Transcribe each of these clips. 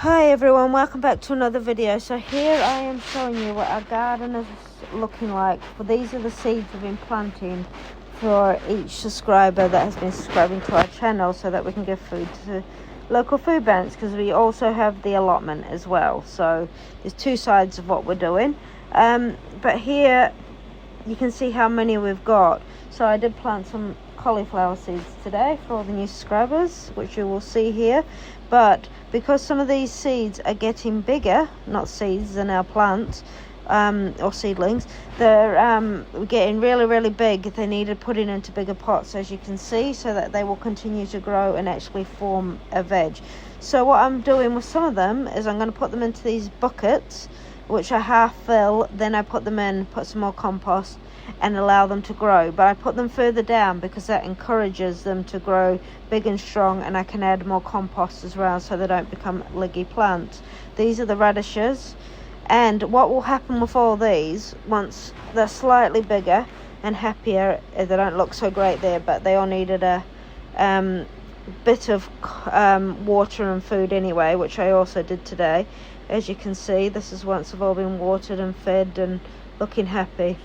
Hi everyone, welcome back to another video. So here I am showing you what our garden is looking like. Well, these are the seeds we've been planting for each subscriber that has been subscribing to our channel, so that we can give food to local food banks, because we also have the allotment as well. So there's two sides of what we're doing, but here you can see how many we've got. So I did plant some cauliflower seeds today for all the new subscribers, which you will see here. But because some of these seeds are getting bigger, not seeds, they're now plants or seedlings, they're getting really big. They needed putting into bigger pots, as you can see, so that they will continue to grow and actually form a veg. So what I'm doing with some of them is I'm going to put them into these buckets, which I half fill, then I put them in, put some more compost and allow them to grow. But I put them further down because that encourages them to grow big and strong, and I can add more compost as well so they don't become leggy plants. These are the radishes, and what will happen with all these, once they're slightly bigger and happier, they don't look so great there, but they all needed a bit of water and food anyway, which I also did today. As you can see, this is once they've all been watered and fed and looking happy.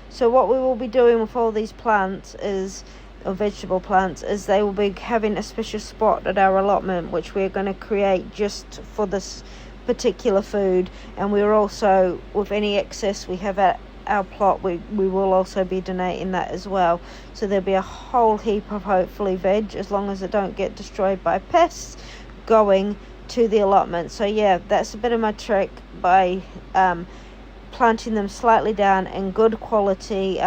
So what we will be doing with all these plants is, or vegetable plants, is they will be having a special spot at our allotment, which we're going to create just for this particular food. And we're also, with any excess we have at our plot, we will also be donating that as well. So there'll be a whole heap of hopefully veg, as long as they don't get destroyed by pests, going to the allotment. So yeah, that's a bit of my trick by planting them slightly down in good quality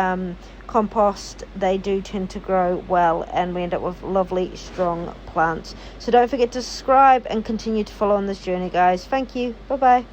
compost. They do tend to grow well, and we end up with lovely strong plants. So don't forget to subscribe and continue to follow on this journey, guys. Thank you. Bye bye.